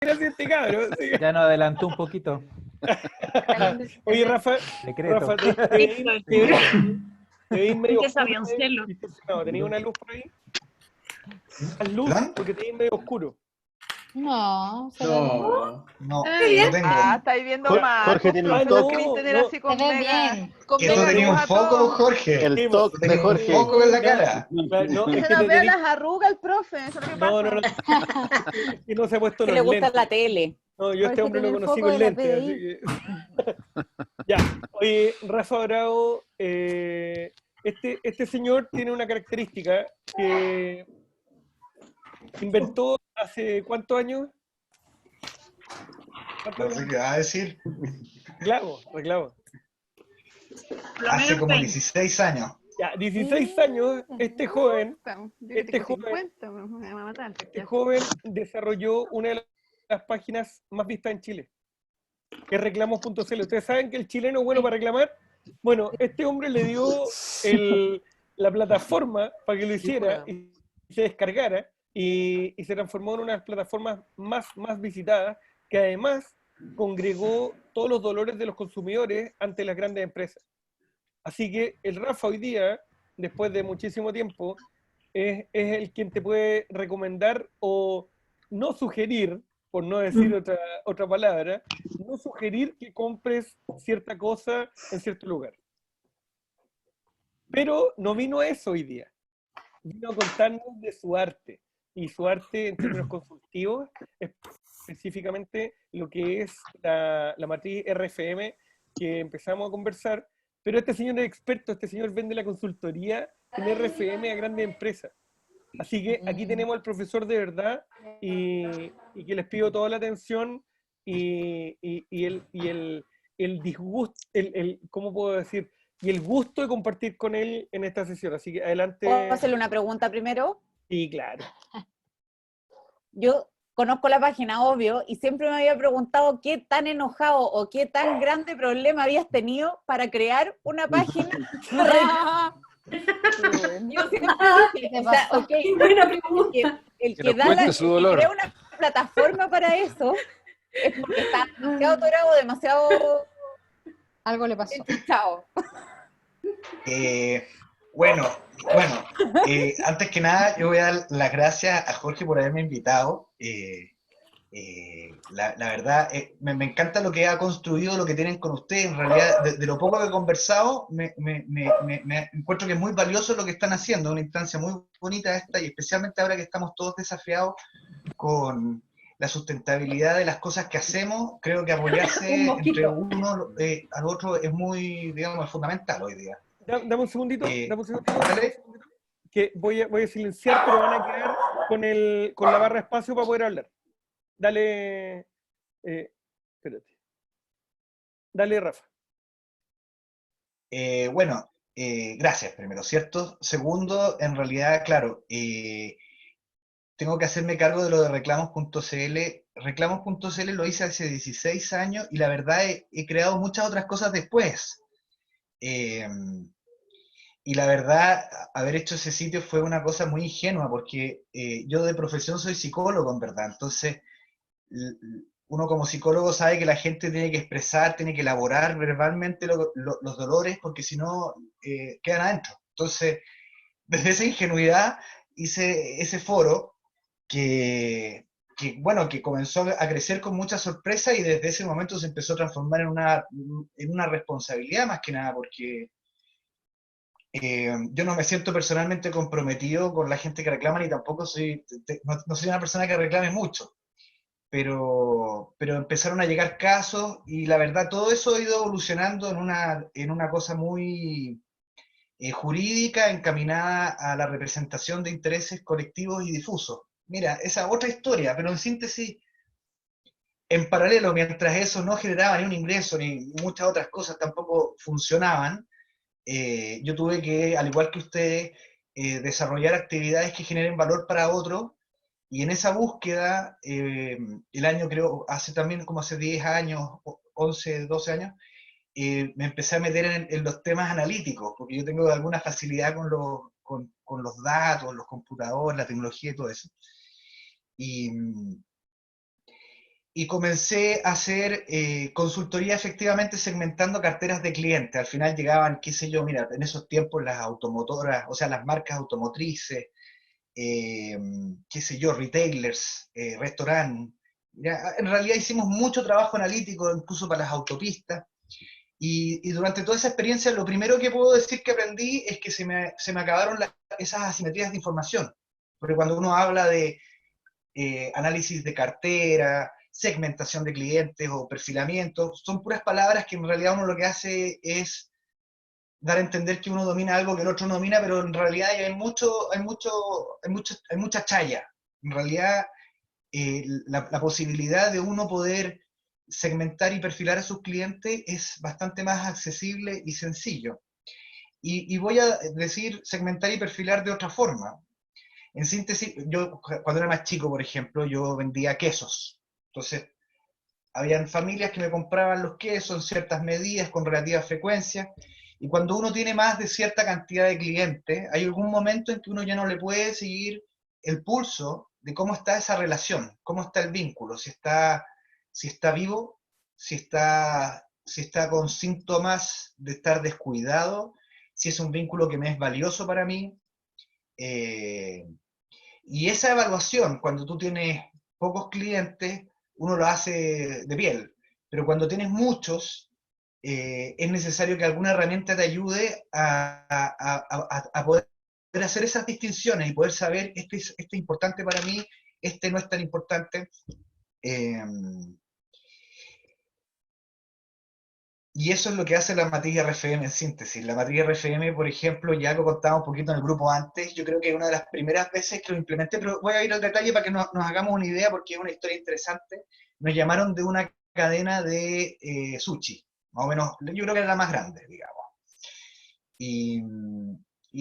gracias a este cabrón. Sí. Ya nos adelantó un poquito. Oye, Rafa, Decreto. te veis medio Que es oscuro. avioncelo. No, ¿tenías una luz por ahí? ¿Más luz? ¿Perdón? Porque te veis medio oscuro. No, se ve bien. No, no bien. tengo. Ah, estáis viendo mal. Jorge tiene un Ah, toque. Queréis tener no. así con Se ve mega, bien. con Que tú mega tenías luz un a foco, todo. Jorge. El Sí, toque de Tenías un Jorge. foco en la cara. No, es Se que nos te ve tenés- las arrugas el profe, eso es lo que pasa. no, que no se ha puesto Se los le gusta lentes. la tele. No, yo a este Jorge hombre lo tiene el conocí foco con de la lentes. PDI. Así que... Ya, oye, Rafa Bravo, este señor tiene una característica que inventó hace ¿cuántos años? No sé qué va a decir. Reclamo. Por lo Hace menos como 20. 16 años. Ya, 16 años, este joven Yo Este tengo joven- 50, me va a matar. Este joven desarrolló una de las páginas más vistas en Chile, que es reclamos.cl. ¿Ustedes saben que el chileno es bueno para reclamar? Bueno, este hombre le dio la plataforma para que lo hiciera y se descargara y se transformó en una de las plataformas más visitadas, que además congregó todos los dolores de los consumidores ante las grandes empresas. Así que el Rafa hoy día, después de muchísimo tiempo, es el quien te puede recomendar o no sugerir, por no decir otra palabra, no sugerir que compres cierta cosa en cierto lugar. Pero no vino a eso hoy día. Vino a contarnos de su arte. Y su arte en términos consultivos, específicamente lo que es la matriz RFM que empezamos a conversar. Pero este señor es experto, este señor vende la consultoría en RFM a grandes empresas. Así que aquí tenemos al profesor de verdad y que les pido toda la atención y el disgusto, ¿cómo puedo decir? Y el gusto de compartir con él en esta sesión. Así que adelante. ¿Puedo hacerle una pregunta primero? Sí, claro. Yo conozco la página, obvio, y siempre me había preguntado qué tan enojado o qué tan grande problema habías tenido para crear una página. Yo siempre dije, o sea, ok, Buena pregunta. el Que que nos da cuente el su que dolor. crea una plataforma para eso es porque está demasiado atorado, demasiado Algo le pasó. chao. Bueno, antes que nada, yo voy a dar las gracias a Jorge por haberme invitado. La verdad, me encanta lo que ha construido, lo que tienen con ustedes. En realidad, de lo poco que he conversado, me encuentro que es muy valioso lo que están haciendo. Una instancia muy bonita esta, y especialmente ahora que estamos todos desafiados con la sustentabilidad de las cosas que hacemos. Creo que apoyarse entre uno al otro es muy, digamos, es fundamental hoy día. Dame un segundito, ¿Vale? que voy a silenciar, pero van a quedar con la barra de espacio para poder hablar. Dale, espérate. Dale, Rafa. Gracias primero, ¿cierto? Segundo, en realidad, claro, tengo que hacerme cargo de lo de reclamos.cl. Reclamos.cl lo hice hace 16 años y la verdad he creado muchas otras cosas después. Y la verdad, haber hecho ese sitio fue una cosa muy ingenua, porque yo de profesión soy psicólogo, en verdad. Entonces, uno como psicólogo sabe que la gente tiene que expresar, tiene que elaborar verbalmente los dolores, porque si no, quedan adentro. Entonces, desde esa ingenuidad hice ese foro que comenzó a crecer con mucha sorpresa, y desde ese momento se empezó a transformar en una responsabilidad más que nada, porque yo no me siento personalmente comprometido con la gente que reclama, ni tampoco no soy una persona que reclame mucho, pero empezaron a llegar casos, y la verdad todo eso ha ido evolucionando en una cosa muy jurídica, encaminada a la representación de intereses colectivos y difusos. Mira, esa otra historia, pero en síntesis, en paralelo, mientras eso no generaba ni un ingreso, ni muchas otras cosas tampoco funcionaban, yo tuve que, al igual que ustedes, desarrollar actividades que generen valor para otros, y en esa búsqueda, el año creo, hace 10 años, 11, 12 años, me empecé a meter en los temas analíticos, porque yo tengo alguna facilidad con los datos, los computadores, la tecnología y todo eso. y comencé a hacer consultoría efectivamente segmentando carteras de clientes. Al final llegaban, qué sé yo, mira, en esos tiempos las automotoras, o sea, las marcas automotrices, qué sé yo, retailers, restaurantes. En realidad hicimos mucho trabajo analítico, incluso para las autopistas. Y durante toda esa experiencia, lo primero que puedo decir que aprendí es que se me acabaron esas asimetrías de información. Porque cuando uno habla de análisis de cartera, segmentación de clientes o perfilamiento, son puras palabras que en realidad uno lo que hace es dar a entender que uno domina algo que el otro no domina, pero en realidad hay mucha chaya. En realidad, la posibilidad de uno poder segmentar y perfilar a sus clientes es bastante más accesible y sencillo. Y voy a decir segmentar y perfilar de otra forma. En síntesis, yo cuando era más chico, por ejemplo, yo vendía quesos. Entonces, habían familias que me compraban los quesos en ciertas medidas, con relativa frecuencia, y cuando uno tiene más de cierta cantidad de clientes, hay algún momento en que uno ya no le puede seguir el pulso de cómo está esa relación, cómo está el vínculo, si está vivo, si está con síntomas de estar descuidado, si es un vínculo que me es valioso para mí. Y esa evaluación, cuando tú tienes pocos clientes, uno lo hace de piel, pero cuando tienes muchos, es necesario que alguna herramienta te ayude a poder hacer esas distinciones y poder saber, este es importante para mí, este no es tan importante. Y eso es lo que hace la matriz RFM en síntesis. La matriz RFM, por ejemplo, ya lo contaba un poquito en el grupo antes, yo creo que es una de las primeras veces que lo implementé, pero voy a ir al detalle para que nos hagamos una idea, porque es una historia interesante. Nos llamaron de una cadena de sushi, más o menos, yo creo que era la más grande, digamos. Y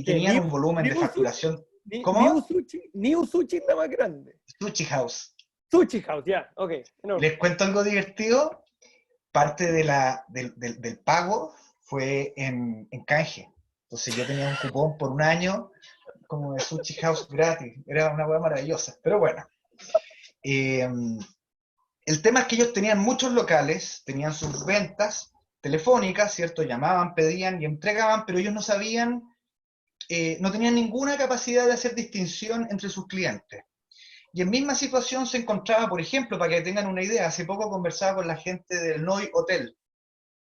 tenían un volumen de facturación. ¿Cómo? New Sushi es la más grande. Sushi House. Sushi House, ya, ok. Les cuento algo divertido. Parte del pago fue en canje. Entonces yo tenía un cupón por un año como de Sushi House gratis. Era una hueá maravillosa. Pero bueno. El tema es que ellos tenían muchos locales, tenían sus ventas telefónicas, ¿cierto? Llamaban, pedían y entregaban, pero ellos no sabían, no tenían ninguna capacidad de hacer distinción entre sus clientes. Y en misma situación se encontraba, por ejemplo, para que tengan una idea, hace poco conversaba con la gente del Noi Hotel.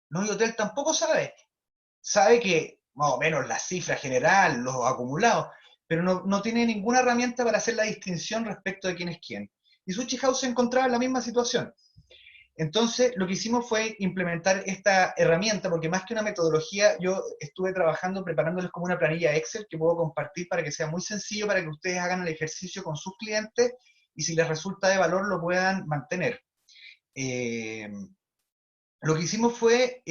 Noi Hotel tampoco sabe que más o menos la cifra general, los acumulados, pero no tiene ninguna herramienta para hacer la distinción respecto de quién es quién. Y Sushi House se encontraba en la misma situación. Entonces, lo que hicimos fue implementar esta herramienta, porque más que una metodología, yo estuve trabajando preparándoles como una planilla Excel que puedo compartir para que sea muy sencillo, para que ustedes hagan el ejercicio con sus clientes y si les resulta de valor lo puedan mantener. Lo que hicimos fue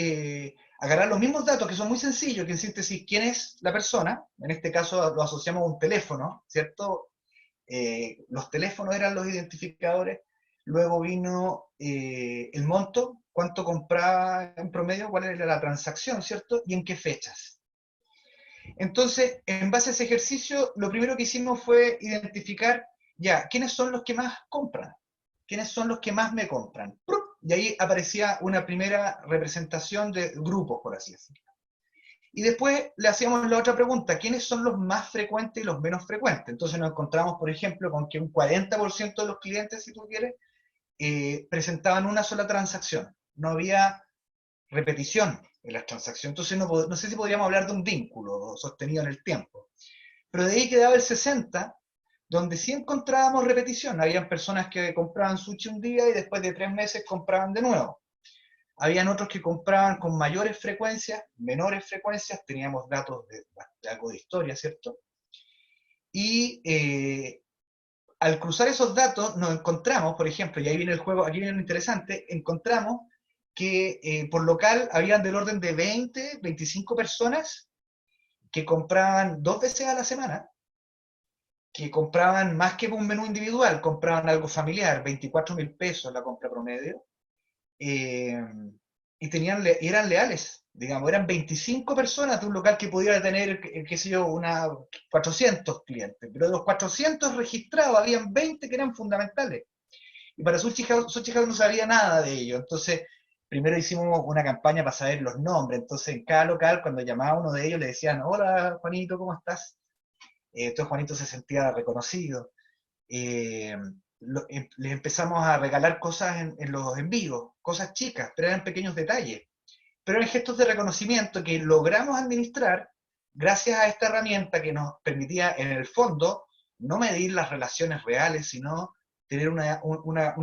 agarrar los mismos datos, que son muy sencillos, que en síntesis, quién es la persona, en este caso lo asociamos a un teléfono, ¿cierto? Los teléfonos eran los identificadores. Luego vino el monto, cuánto compraba en promedio, cuál era la transacción, ¿cierto? Y en qué fechas. Entonces, en base a ese ejercicio, lo primero que hicimos fue identificar, ya, ¿quiénes son los que más compran? ¿Quiénes son los que más me compran? Y ahí aparecía una primera representación de grupos, por así decirlo. Y después le hacíamos la otra pregunta, ¿quiénes son los más frecuentes y los menos frecuentes? Entonces nos encontramos, por ejemplo, con que un 40% de los clientes, si tú quieres, presentaban una sola transacción. No había repetición en las transacciones. Entonces no sé si podríamos hablar de un vínculo sostenido en el tiempo. Pero de ahí quedaba el 60%, donde sí encontrábamos repetición. Habían personas que compraban sushi un día y después de 3 meses compraban de nuevo. Habían otros que compraban con mayores frecuencias, menores frecuencias, teníamos datos de algo de historia, ¿cierto? Y al cruzar esos datos nos encontramos, por ejemplo, y ahí viene el juego, aquí viene lo interesante, encontramos que por local habían del orden de 20, 25 personas que compraban 2 veces a la semana, que compraban más que un menú individual, compraban algo familiar, 24.000 pesos la compra promedio, y eran leales, digamos, eran 25 personas de un local que pudiera tener, qué sé yo, 400 clientes, pero de los 400 registrados habían 20 que eran fundamentales. y para Sushi House no sabía nada de ello. Entonces, primero hicimos una campaña para saber los nombres. Entonces, en cada local, cuando llamaba a uno de ellos, le decían, hola, Juanito, ¿cómo estás? Entonces, Juanito se sentía reconocido. Les empezamos a regalar cosas en los envíos, cosas chicas, pero eran pequeños detalles. Pero eran gestos de reconocimiento que logramos administrar gracias a esta herramienta que nos permitía, en el fondo, no medir las relaciones reales, sino tener una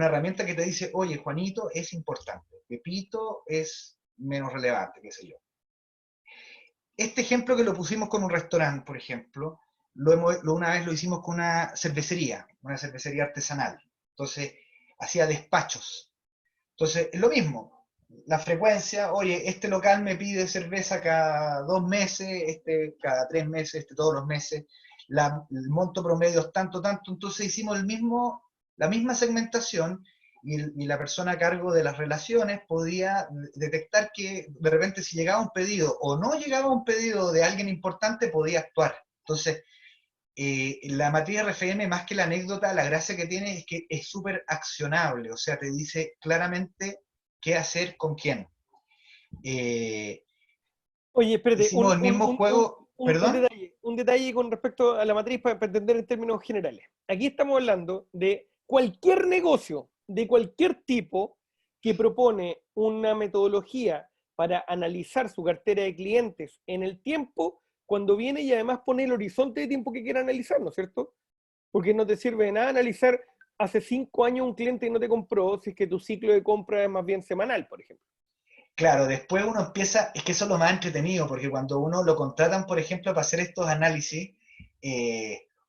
herramienta que te dice, oye, Juanito es importante, Pepito es menos relevante, qué sé yo. Este ejemplo que lo pusimos con un restaurante, por ejemplo, una vez lo hicimos con una cervecería artesanal. Entonces, hacía despachos. Entonces, es lo mismo. La frecuencia, oye, este local me pide cerveza cada 2 meses, este cada 3 meses, este todos los meses. El monto promedio es tanto. Entonces, hicimos la misma segmentación y la persona a cargo de las relaciones podía detectar que de repente si llegaba un pedido o no llegaba un pedido de alguien importante, podía actuar. Entonces, la materia RFM, más que la anécdota, la gracia que tiene es que es súper accionable, o sea, te dice claramente qué hacer con quién. Oye, espérate, Hicimos el mismo juego, ¿perdón? un detalle con respecto a la matriz para entender en términos generales. Aquí estamos hablando de cualquier negocio, de cualquier tipo, que propone una metodología para analizar su cartera de clientes en el tiempo, cuando viene y además pone el horizonte de tiempo que quiera analizar, ¿no es cierto? Porque no te sirve de nada analizar hace 5 años un cliente y no te compró si es que tu ciclo de compra es más bien semanal, por ejemplo. Claro, después uno empieza, es que eso es lo más entretenido, porque cuando uno lo contratan, por ejemplo, para hacer estos análisis,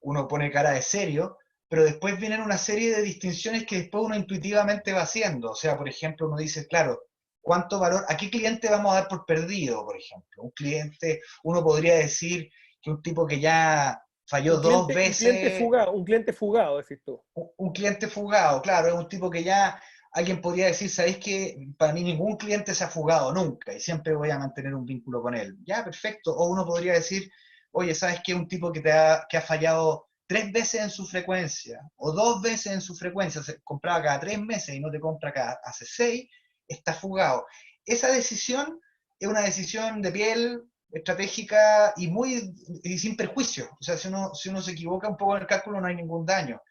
uno pone cara de serio, pero después vienen una serie de distinciones que después uno intuitivamente va haciendo. O sea, por ejemplo, uno dice, claro, ¿cuánto valor, a qué cliente vamos a dar por perdido, por ejemplo? Un cliente, uno podría decir que un tipo que ya falló 2 veces, Un cliente fugado, decís tú. un cliente fugado, claro, es un tipo que ya alguien podría decir, ¿sabéis que para mí ningún cliente se ha fugado nunca y siempre voy a mantener un vínculo con él? Ya, perfecto. O uno podría decir, oye, ¿sabes qué? Un tipo que ha fallado 3 veces en su frecuencia o 2 veces en su frecuencia, se compraba cada 3 meses y no te compra hace 6, está fugado. Esa decisión es una decisión de piel estratégica y sin perjuicio. O sea, si uno se equivoca un poco en el cálculo no hay ningún daño.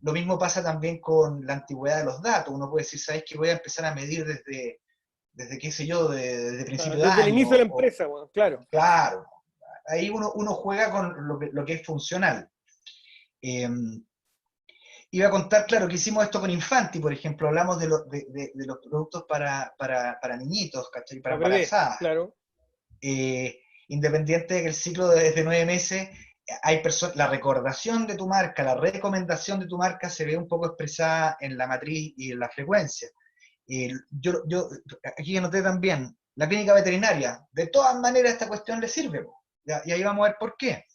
Lo mismo pasa también con la antigüedad de los datos. Uno puede decir, ¿sabes qué? Voy a empezar a medir desde qué sé yo, desde principio de Desde el año. inicio de la empresa, bueno, claro. Claro, ahí uno juega con lo que es funcional. Iba a contar, claro, que hicimos esto con Infanti, por ejemplo, hablamos de los productos para niñitos, ¿cachai? Para Para bebés, embarazadas. claro. Independiente de que el ciclo desde 9 meses, la recordación de tu marca, la recomendación de tu marca se ve un poco expresada en la matriz y en la frecuencia. Yo aquí anoté también, la clínica veterinaria, de todas maneras esta cuestión le sirve, y ahí vamos a ver por qué.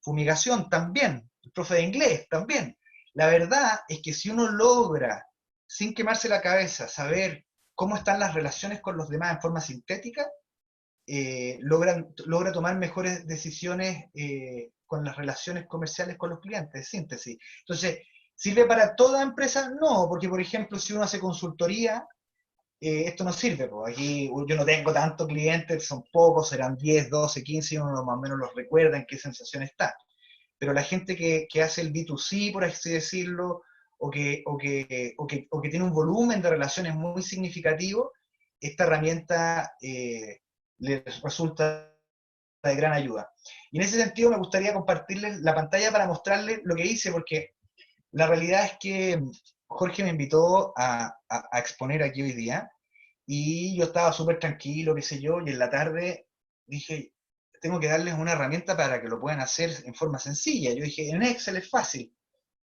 Fumigación también, el profe de inglés también. La verdad es que si uno logra, sin quemarse la cabeza, saber cómo están las relaciones con los demás en forma sintética, logra tomar mejores decisiones con las relaciones comerciales con los clientes, síntesis. Entonces, ¿sirve para toda empresa? No, porque por ejemplo, si uno hace consultoría, esto no sirve. Pues aquí yo no tengo tantos clientes, son pocos, serán 10, 12, 15, y uno más o menos los recuerda en qué sensación está. Pero la gente que hace el B2C, por así decirlo, o que tiene un volumen de relaciones muy significativo, esta herramienta les resulta de gran ayuda. Y en ese sentido me gustaría compartirles la pantalla para mostrarles lo que hice, porque la realidad es que Jorge me invitó a exponer aquí hoy día, y yo estaba súper tranquilo, qué sé yo, y en la tarde dije, tengo que darles una herramienta para que lo puedan hacer en forma sencilla. Yo dije, en Excel es fácil.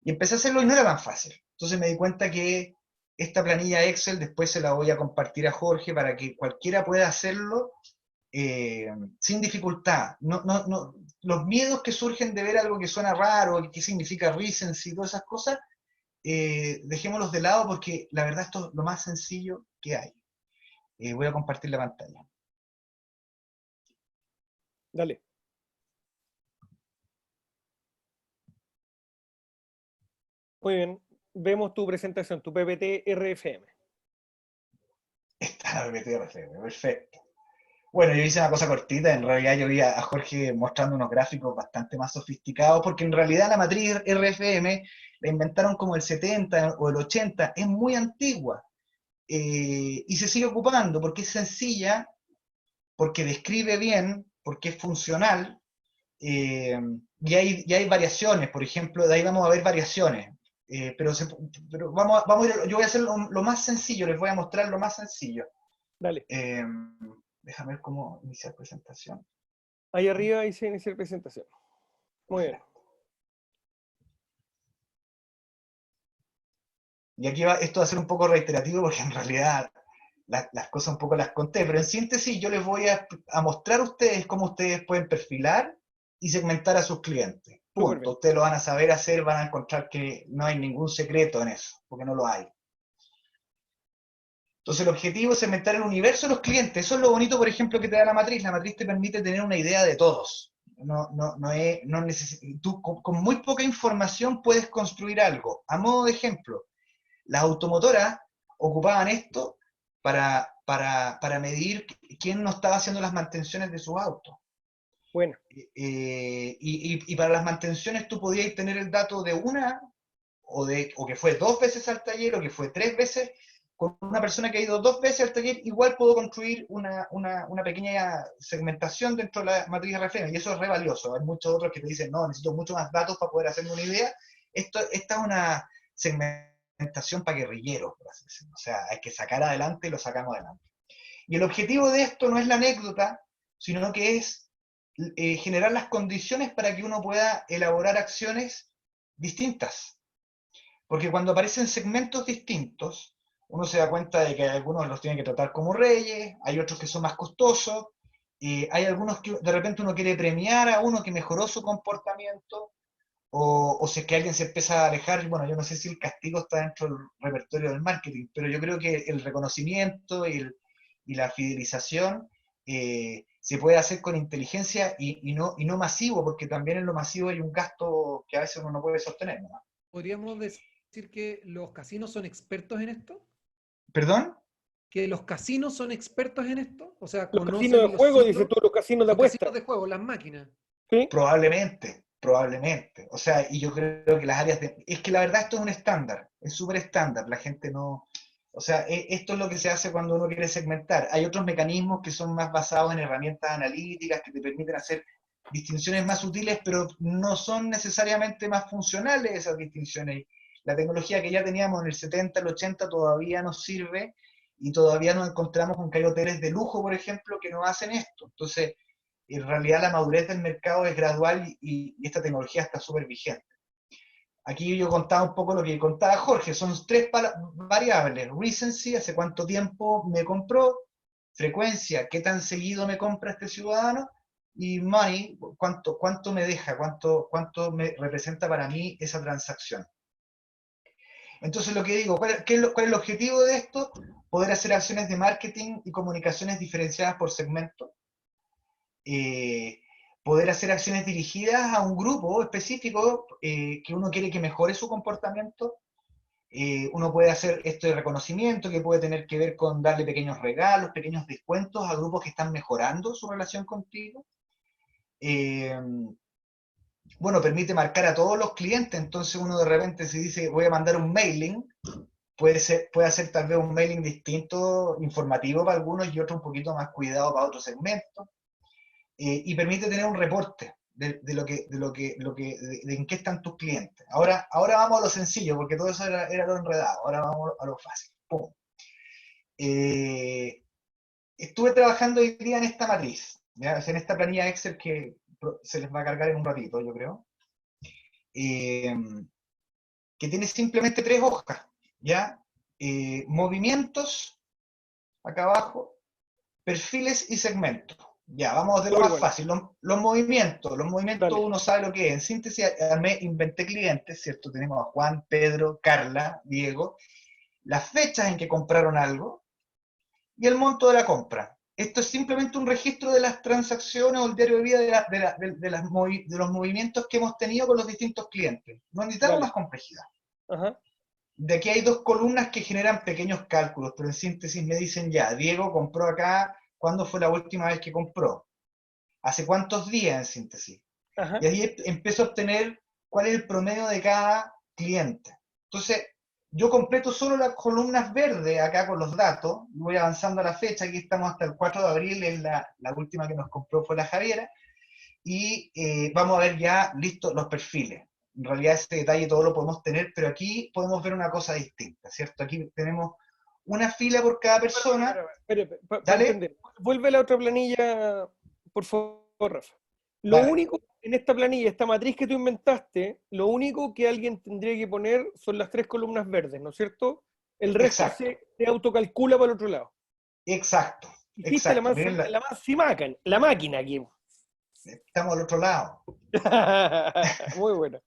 Y empecé a hacerlo y no era tan fácil. Entonces me di cuenta que esta planilla Excel después se la voy a compartir a Jorge para que cualquiera pueda hacerlo sin dificultad. Los miedos que surgen de ver algo que suena raro, qué significa recency y todas esas cosas, dejémoslos de lado porque la verdad esto es lo más sencillo que hay. Voy a compartir la pantalla. Dale. Muy bien. vemos tu presentación, tu PPT RFM. Está la PPT, perfecto. Bueno, yo hice una cosa cortita, en realidad yo vi a Jorge mostrando unos gráficos bastante más sofisticados, porque en realidad la matriz RFM la inventaron como el 70 o el 80, es muy antigua, y se sigue ocupando porque es sencilla, porque describe bien, porque es funcional, y hay variaciones, por ejemplo, de ahí vamos a ver variaciones, pero vamos a ir, yo voy a hacer lo más sencillo, les voy a mostrar lo más sencillo. Dale. Déjame ver cómo iniciar presentación. Ahí arriba dice iniciar presentación. Muy bien. Y aquí esto va a ser un poco reiterativo porque en realidad las cosas un poco las conté, pero en síntesis yo les voy a mostrar a ustedes cómo ustedes pueden perfilar y segmentar a sus clientes. Punto. Ustedes lo van a saber hacer, van a encontrar que no hay ningún secreto en eso, porque no lo hay. Entonces el objetivo es segmentar el universo de los clientes. Eso es lo bonito, por ejemplo, que te da la matriz. La matriz te permite tener una idea de todos. Tú con muy poca información puedes construir algo. A modo de ejemplo, las automotoras ocupaban esto para medir quién no estaba haciendo las mantenciones de sus autos. Bueno. Y para las mantenciones tú podías tener el dato de una, o que fue 2 veces al taller, o que fue 3 veces. Con una persona que ha ido 2 veces al taller, igual puedo construir una pequeña segmentación dentro de la matriz RFM, y eso es re valioso. Hay muchos otros que te dicen, no, necesito mucho más datos para poder hacerme una idea. Esta es una segmentación para guerrilleros, por así decirlo. O sea, hay que sacar adelante y lo sacamos adelante. Y el objetivo de esto no es la anécdota, sino que es generar las condiciones para que uno pueda elaborar acciones distintas. Porque cuando aparecen segmentos distintos, uno se da cuenta de que algunos los tienen que tratar como reyes, hay otros que son más costosos, hay algunos que de repente uno quiere premiar a uno que mejoró su comportamiento, o si es que alguien se empieza a alejar. Bueno, yo no sé si el castigo está dentro del repertorio del marketing, pero yo creo que el reconocimiento y la fidelización se puede hacer con inteligencia y no masivo, porque también en lo masivo hay un gasto que a veces uno no puede sostener, ¿no? ¿Podríamos decir que los casinos son expertos en esto? ¿Perdón? ¿Que los casinos son expertos en esto? O sea, los casinos de juego, dices tú, los casinos de apuesta. Los casinos de juego, las máquinas. ¿Sí? Probablemente. O sea, y yo creo que las áreas es que la verdad esto es un estándar, es súper estándar, la gente no... O sea, esto es lo que se hace cuando uno quiere segmentar. Hay otros mecanismos que son más basados en herramientas analíticas que te permiten hacer distinciones más sutiles, pero no son necesariamente más funcionales esas distinciones. La tecnología que ya teníamos en el 70, el 80 todavía nos sirve, y todavía nos encontramos con que hay hoteles de lujo, por ejemplo, que no hacen esto. Entonces, en realidad la madurez del mercado es gradual y esta tecnología está súper vigente. Aquí yo contaba un poco lo que contaba Jorge, son 3 variables: recency, hace cuánto tiempo me compró; frecuencia, qué tan seguido me compra este ciudadano; y money, cuánto me deja, cuánto me representa para mí esa transacción. Entonces lo que digo, ¿cuál es el objetivo de esto? Poder hacer acciones de marketing y comunicaciones diferenciadas por segmento. Poder hacer acciones dirigidas a un grupo específico que uno quiere que mejore su comportamiento. Uno puede hacer esto de reconocimiento, que puede tener que ver con darle pequeños regalos, pequeños descuentos a grupos que están mejorando su relación contigo. Bueno, permite marcar a todos los clientes, entonces uno de repente se dice, voy a mandar un mailing, puede hacer tal vez un mailing distinto, informativo para algunos y otro un poquito más cuidado para otros segmentos. Y permite tener un reporte de en qué están tus clientes. Ahora vamos a lo sencillo, porque todo eso era lo enredado. Ahora vamos a lo fácil. ¡Pum! Estuve trabajando hoy día en esta matriz, ¿ya? En esta planilla Excel que se les va a cargar en un ratito, yo creo. Que tiene simplemente 3 hojas, ¿ya? Movimientos, acá abajo, perfiles y segmentos. Ya, vamos de lo más fácil. Los movimientos uno sabe lo que es. En síntesis, inventé clientes, ¿cierto? Tenemos a Juan, Pedro, Carla, Diego, las fechas en que compraron algo y el monto de la compra. Esto es simplemente un registro de las transacciones o el diario de vida de los movimientos que hemos tenido con los distintos clientes. No necesitamos más complejidad. Ajá. de aquí hay dos columnas que generan pequeños cálculos, pero en síntesis me dicen ya, Diego compró acá, ¿cuándo fue la última vez que compró? ¿Hace cuántos días en síntesis? Ajá. Y ahí empiezo a obtener cuál es el promedio de cada cliente. Entonces, yo completo solo las columnas verdes acá con los datos, voy avanzando a la fecha, aquí estamos hasta el 4 de abril, es la última que nos compró fue la Javiera, y vamos a ver ya, listo, los perfiles. En realidad ese detalle todo lo podemos tener, pero aquí podemos ver una cosa distinta, ¿cierto? Aquí tenemos una fila por cada persona. Espera, para Dale. entender. Vuelve a la otra planilla, por favor, Rafa. Lo Dale. único en esta planilla, esta matriz que tú inventaste, lo único que alguien tendría que poner son las 3 columnas verdes, ¿no es cierto? El resto Exacto. se autocalcula para el otro lado. Exacto, Hiciste exacto. Miren la máquina aquí. estamos al otro lado. Muy bueno.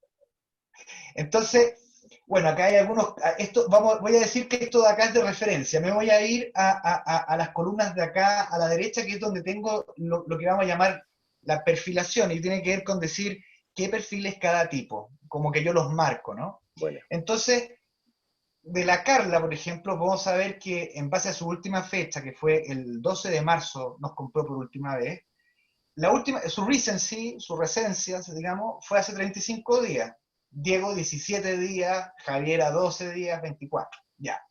Entonces, bueno, acá hay algunos, voy a decir que esto de acá es de referencia. Me voy a ir a las columnas de acá a la derecha, que es donde tengo lo que vamos a llamar la perfilación, y tiene que ver con decir qué perfil es cada tipo, como que yo los marco, ¿no? Bueno. Entonces, de la Carla, por ejemplo, vamos a ver que en base a su última fecha, que fue el 12 de marzo, nos compró por última vez, su recency, su recencia, digamos, fue hace 35 días. Diego 17 días, Javiera 12 días, 24. Ya.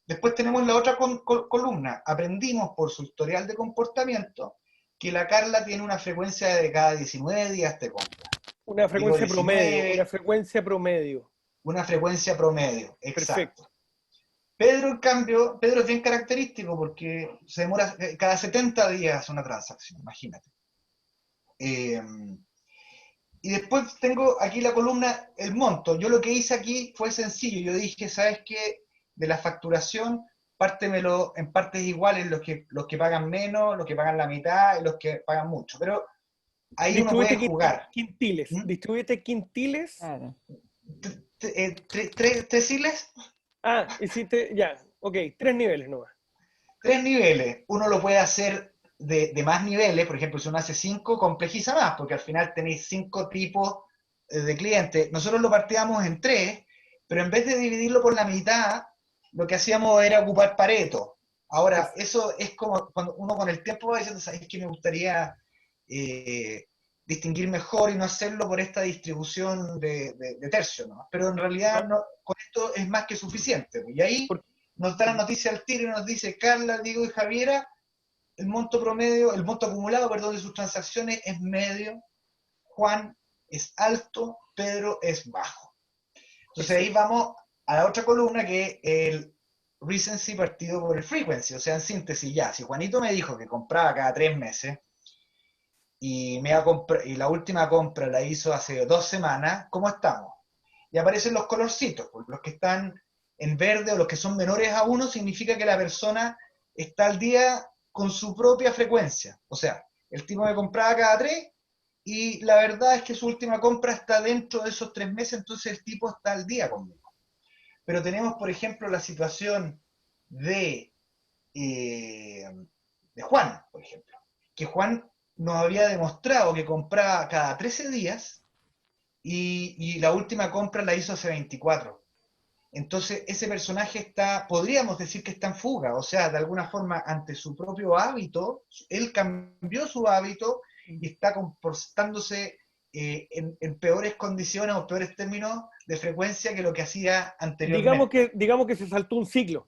Después tenemos la otra columna. Aprendimos por su historial de comportamiento que la Carla tiene una frecuencia de cada 19 días te compra. Una frecuencia Digo, promedio. 19, Una frecuencia promedio. Una frecuencia promedio, exacto. Perfecto. Pedro, en cambio, Pedro es bien característico porque se demora cada 70 días una transacción, imagínate. Y después tengo aquí la columna, el monto. Yo lo que hice aquí fue sencillo. Yo dije, ¿sabes qué? De la facturación, pártemelo en partes iguales, los que pagan menos, los que pagan la mitad y los que pagan mucho. Pero ahí uno puede jugar. Quintiles. ¿Mm? Distribuyete quintiles. Claro. ¿Tres hiles? Ah, hiciste, ya, ok, 3 niveles nomás. 3 niveles. Uno lo puede hacer de más niveles, por ejemplo, si uno hace 5, complejiza más, porque al final tenéis 5 tipos de clientes. Nosotros lo partíamos en 3, pero en vez de dividirlo por la mitad, lo que hacíamos era ocupar Pareto. Ahora, eso es como cuando uno con el tiempo va diciendo, ¿sabes qué? Me gustaría distinguir mejor y no hacerlo por esta distribución de tercio, ¿no? Pero en realidad no, con esto es más que suficiente. Y ahí nos da la noticia al tiro y nos dice, Carla, Diego y Javiera, el monto promedio, el monto acumulado, perdón, de sus transacciones es medio, Juan es alto, Pedro es bajo. Entonces ahí vamos a la otra columna, que es el recency partido por el frequency. O sea, en síntesis, ya, si Juanito me dijo que compraba cada 3 meses, y la última compra la hizo hace 2 semanas, ¿cómo estamos? Y aparecen los colorcitos, pues, los que están en verde o los que son menores a 1, significa que la persona está al día con su propia frecuencia. O sea, el tipo me compraba cada 3 y la verdad es que su última compra está dentro de esos 3 meses, entonces el tipo está al día conmigo. Pero tenemos, por ejemplo, la situación de Juan, por ejemplo, que Juan nos había demostrado que compraba cada 13 días y la última compra la hizo hace 24. Entonces ese personaje podríamos decir que está en fuga, o sea, de alguna forma ante su propio hábito, él cambió su hábito y está comportándose en peores condiciones o peores términos de frecuencia que lo que hacía anteriormente. Digamos que se saltó un ciclo.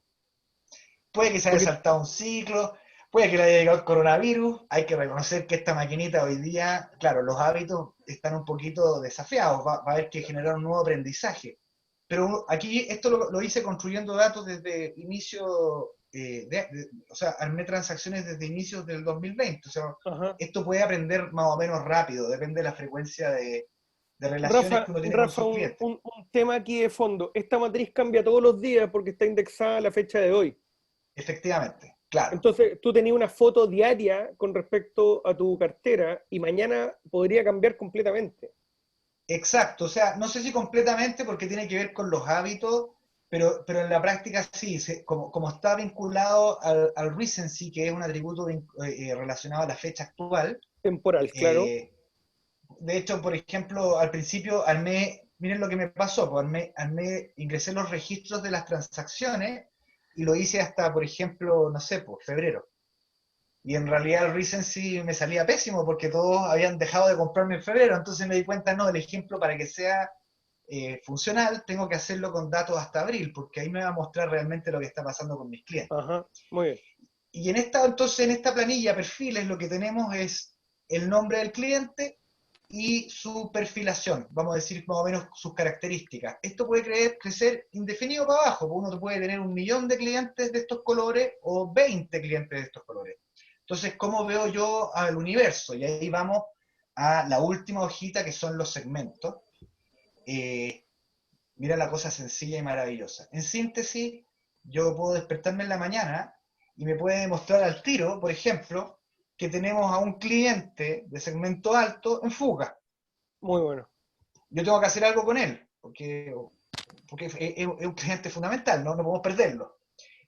Puede que se haya saltado un ciclo, puede que le haya llegado el coronavirus. Hay que reconocer que esta maquinita hoy día, claro, los hábitos están un poquito desafiados, va a haber que generar un nuevo aprendizaje. Pero aquí esto lo hice construyendo datos desde inicio, o sea, armé transacciones desde inicios del 2020. O sea, esto puede aprender más o menos rápido, depende de la frecuencia de relaciones que uno tiene con sus clientes. Un tema aquí de fondo. Esta matriz cambia todos los días porque está indexada a la fecha de hoy. Efectivamente, claro. Entonces, tú tenías una foto diaria con respecto a tu cartera y mañana podría cambiar completamente. Exacto, o sea, no sé si completamente porque tiene que ver con los hábitos, pero en la práctica sí, como está vinculado al recency, que es un atributo relacionado a la fecha actual. Temporal, claro. De hecho, por ejemplo, al principio armé miren lo que me pasó, pues ingresé los registros de las transacciones y lo hice hasta, por ejemplo, no sé, pues febrero. Y en realidad el recency me salía pésimo porque todos habían dejado de comprarme en febrero, entonces me di cuenta, no, el ejemplo para que sea funcional, tengo que hacerlo con datos hasta abril, porque ahí me va a mostrar realmente lo que está pasando con mis clientes. Ajá, muy bien. Y entonces en esta planilla perfiles lo que tenemos es el nombre del cliente y su perfilación, vamos a decir más o menos sus características. Esto puede crecer indefinido para abajo, porque uno puede tener 1 millón de clientes de estos colores o 20 clientes de estos colores. Entonces, ¿cómo veo yo al universo? Y ahí vamos a la última hojita, que son los segmentos. Mira la cosa sencilla y maravillosa. En síntesis, yo puedo despertarme en la mañana y me puede demostrar al tiro, por ejemplo, que tenemos a un cliente de segmento alto en fuga. Muy bueno. Yo tengo que hacer algo con él, porque es un cliente fundamental, no podemos perderlo.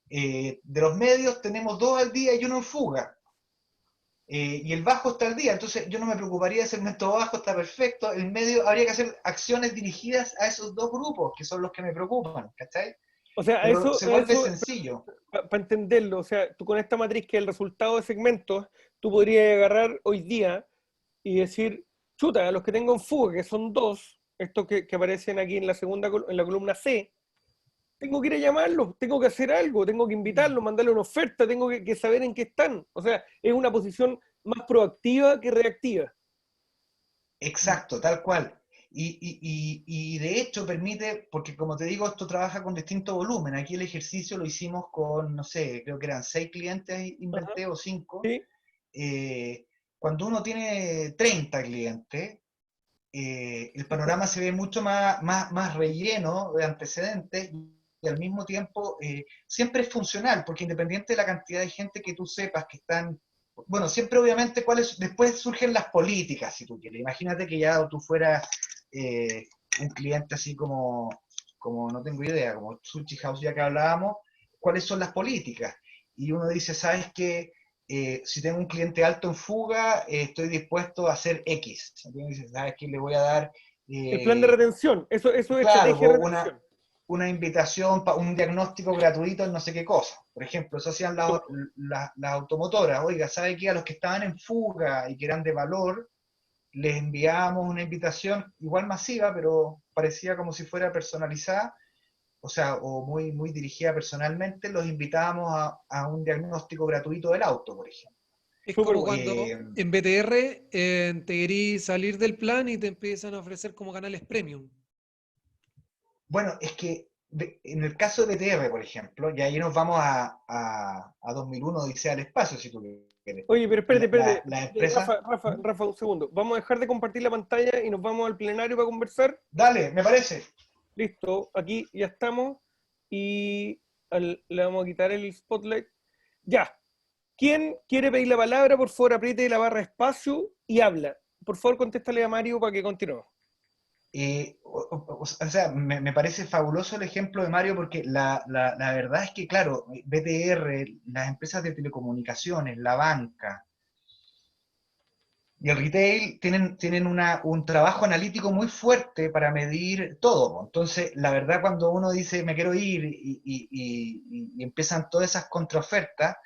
De los medios tenemos 2 al día y 1 en fuga. Y el bajo está al día, entonces yo no me preocuparía del segmento bajo, está perfecto. El medio habría que hacer acciones dirigidas a esos 2 grupos, que son los que me preocupan, ¿cachai? O sea, Pero eso, se vuelve sencillo. Para entenderlo, o sea, tú con esta matriz que es el resultado de segmentos, tú podrías agarrar hoy día y decir, chuta, a los que tengo en fuga, que son 2, estos que aparecen aquí en la en la columna C, tengo que ir a llamarlos, tengo que hacer algo, tengo que invitarlos, mandarle una oferta, tengo que saber en qué están. O sea, es una posición más proactiva que reactiva. Exacto, tal cual. Y de hecho permite, porque como te digo, esto trabaja con distinto volumen. Aquí el ejercicio lo hicimos con, no sé, creo que eran 6 clientes, inventé, o 5. ¿Sí? Cuando uno tiene 30 clientes, el panorama se ve mucho más relleno de antecedentes y al mismo tiempo siempre es funcional, porque independiente de la cantidad de gente que tú sepas que están, bueno, siempre obviamente después surgen las políticas, si tú quieres. Imagínate que ya tú fueras un cliente así como no tengo idea, como Sushi House ya que hablábamos, ¿cuáles son las políticas? Y uno dice, ¿sabes qué? Si tengo un cliente alto en fuga, estoy dispuesto a hacer X. Entonces, ¿sabes qué? Le voy a dar... El plan de retención, eso es claro, estrategia de retención. Una invitación para un diagnóstico gratuito en no sé qué cosa. Por ejemplo, eso hacían las automotoras. Oiga, ¿sabe qué? A los que estaban en fuga y que eran de valor, les enviábamos una invitación igual masiva, pero parecía como si fuera personalizada, o sea, o muy dirigida personalmente. Los invitábamos a un diagnóstico gratuito del auto, por ejemplo. Es como cuando en BTR te querís salir del plan y te empiezan a ofrecer como canales premium. Bueno, es que en el caso de BTR, por ejemplo, y ahí nos vamos a 2001, Odisea al espacio, si tú quieres. Oye, pero espérate. La empresa... Rafa, un segundo. Vamos a dejar de compartir la pantalla y nos vamos al plenario para conversar. Dale, me parece. Listo, aquí ya estamos. Y le vamos a quitar el spotlight. Ya. ¿Quién quiere pedir la palabra? Por favor, apriete la barra espacio y habla. Por favor, contéstale a Mario para que continúe. O sea, me parece fabuloso el ejemplo de Mario porque la verdad es que, claro, BTR, las empresas de telecomunicaciones, la banca y el retail tienen un trabajo analítico muy fuerte para medir todo. Entonces, la verdad, cuando uno dice me quiero ir y empiezan todas esas contraofertas,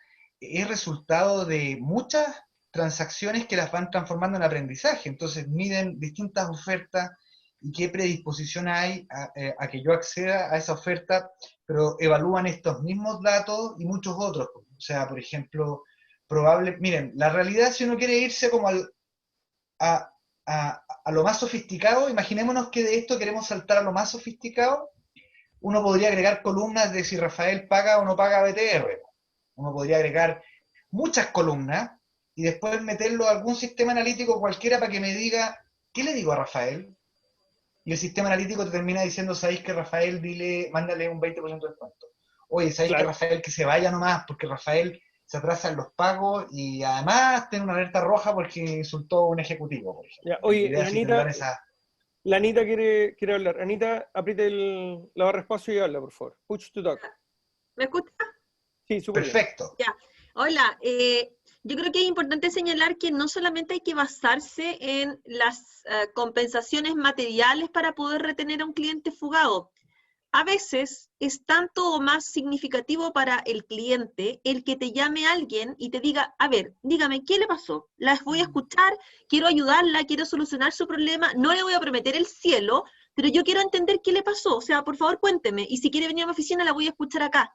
es resultado de muchas transacciones que las van transformando en aprendizaje. Entonces, miden distintas ofertas y qué predisposición hay a que yo acceda a esa oferta, pero evalúan estos mismos datos y muchos otros. O sea, por ejemplo, miren, la realidad, si uno quiere irse como a lo más sofisticado, imaginémonos que de esto queremos saltar a lo más sofisticado, uno podría agregar columnas de si Rafael paga o no paga BTR. Uno podría agregar muchas columnas y después meterlo a algún sistema analítico cualquiera para que me diga, ¿qué le digo a Rafael? Y el sistema analítico te termina diciendo, ¿sabéis que Rafael, mándale un 20% de descuento? Oye, ¿sabéis que Rafael que se vaya nomás? Porque Rafael se atrasa en los pagos y además tiene una alerta roja porque insultó a un ejecutivo, por ejemplo. Ya, oye, la Anita quiere hablar. Anita, apriete la barra espacio y habla, por favor. Push to talk. ¿Me escucha? Sí, súper perfecto. Ya. Hola, Yo creo que es importante señalar que no solamente hay que basarse en las compensaciones materiales para poder retener a un cliente fugado. A veces es tanto o más significativo para el cliente el que te llame alguien y te diga, a ver, dígame, ¿qué le pasó? Las voy a escuchar, quiero ayudarla, quiero solucionar su problema, no le voy a prometer el cielo, pero yo quiero entender qué le pasó, o sea, por favor cuénteme, y si quiere venir a mi oficina la voy a escuchar acá.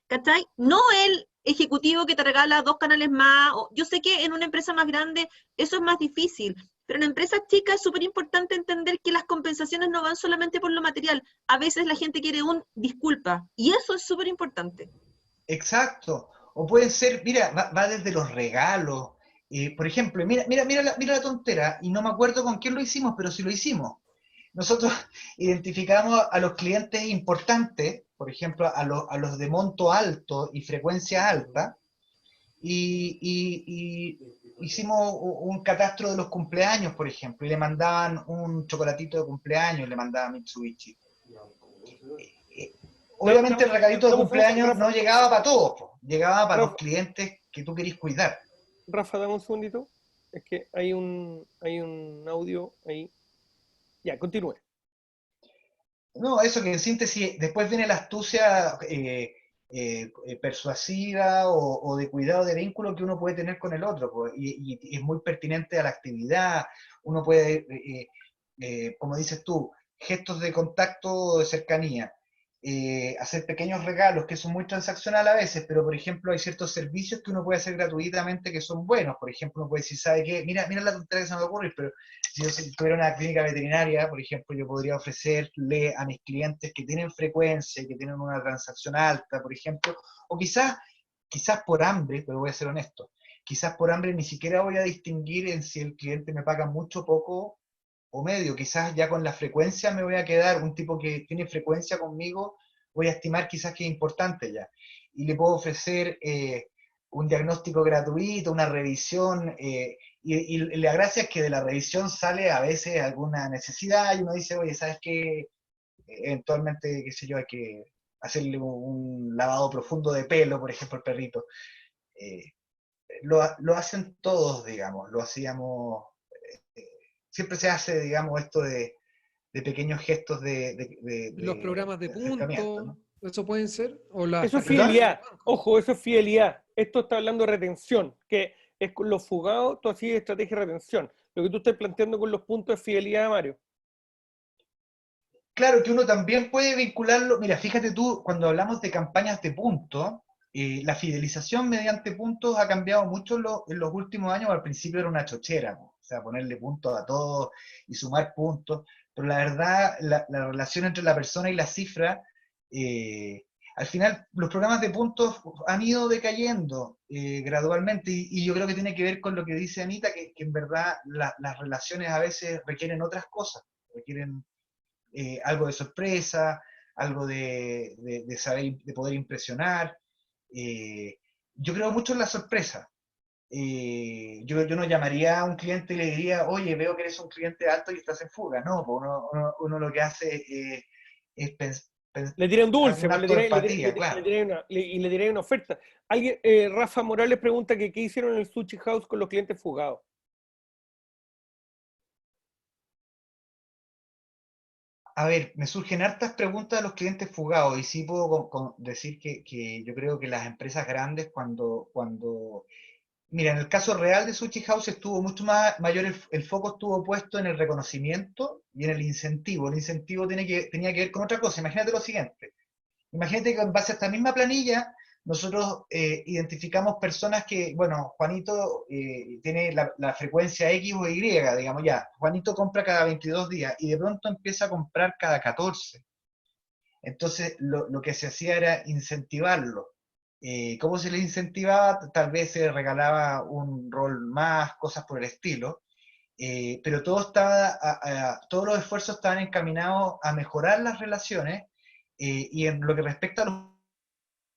¿Cachai? No el ejecutivo que te regala 2 canales más. Yo sé que en una empresa más grande eso es más difícil, pero en empresas chicas es súper importante entender que las compensaciones no van solamente por lo material. A veces la gente quiere un disculpa, y eso es súper importante. Exacto. O pueden ser, mira, va desde los regalos. Por ejemplo, mira la tontera, y no me acuerdo con quién lo hicimos, pero sí lo hicimos. Nosotros identificamos a los clientes importantes, por ejemplo, a los de monto alto y frecuencia alta, y hicimos un catastro de los cumpleaños, por ejemplo, y le mandaban un chocolatito de cumpleaños, le mandaba Mitsubishi. Obviamente el regalito de cumpleaños no llegaba para todos, llegaba para los clientes que tú querís cuidar. Rafa, dame un segundito. Es que hay un audio ahí. Ya, continúe. No, eso que en síntesis, después viene la astucia persuasiva o de cuidado de vínculo que uno puede tener con el otro, pues, y es muy pertinente a la actividad. Uno puede, como dices tú, gestos de contacto, de cercanía, hacer pequeños regalos que son muy transaccionales a veces, pero por ejemplo hay ciertos servicios que uno puede hacer gratuitamente que son buenos. Por ejemplo, uno puede decir, ¿sabe qué? Mira la tontería que se me ocurre, pero si tuviera una clínica veterinaria, por ejemplo, yo podría ofrecerle a mis clientes que tienen frecuencia y que tienen una transacción alta, por ejemplo, o quizás por hambre, pero voy a ser honesto, quizás por hambre ni siquiera voy a distinguir en si el cliente me paga mucho, poco o medio. Quizás ya con la frecuencia me voy a quedar, un tipo que tiene frecuencia conmigo, voy a estimar quizás que es importante ya. Y le puedo ofrecer un diagnóstico gratuito, una revisión, y la gracia es que de la revisión sale a veces alguna necesidad y uno dice, oye, ¿sabes qué? Eventualmente, qué sé yo, hay que hacerle un lavado profundo de pelo, por ejemplo, al perrito. Lo hacen todos, digamos, lo hacíamos, siempre se hace, digamos, esto de pequeños gestos Los programas de acercamiento, puntos, ¿no? ¿eso pueden ser? O Eso es fidelidad. Ojo, eso es fidelidad. Esto está hablando de retención, que es con los fugados, tú así estrategia de retención. Lo que tú estás planteando con los puntos es fidelidad, Mario. Claro que uno también puede vincularlo. Mira, fíjate tú, cuando hablamos de campañas de puntos, la fidelización mediante puntos ha cambiado mucho en los últimos años. Al principio era una chochera, ¿no? O sea, ponerle puntos a todos y sumar puntos, pero la verdad, la relación entre la persona y la cifra, al final los programas de puntos han ido decayendo gradualmente, y yo creo que tiene que ver con lo que dice Anita, que en verdad las relaciones a veces requieren otras cosas, requieren algo de sorpresa, algo de saber, de poder impresionar. Yo creo mucho en la sorpresa. Yo no llamaría a un cliente y le diría, oye, veo que eres un cliente alto y estás en fuga. No, pues uno lo que hace es le diré un dulce, un acto de empatía, claro. y le diré una oferta. Alguien, Rafa Morales pregunta que qué hicieron en el Sushi House con los clientes fugados. A ver, me surgen hartas preguntas de los clientes fugados, y sí puedo decir que yo creo que las empresas grandes mira, en el caso real de Sushi House estuvo mucho mayor, el foco estuvo puesto en el reconocimiento y en el incentivo. El incentivo tenía que ver con otra cosa. Imagínate lo siguiente. Imagínate que en base a esta misma planilla, nosotros identificamos personas que, bueno, Juanito tiene la frecuencia X o Y, digamos ya. Juanito compra cada 22 días y de pronto empieza a comprar cada 14. Entonces, lo que se hacía era incentivarlo. ¿Cómo se le incentivaba? Tal vez se regalaba un rol más, cosas por el estilo, pero todos los esfuerzos estaban encaminados a mejorar las relaciones, y en lo que respecta a los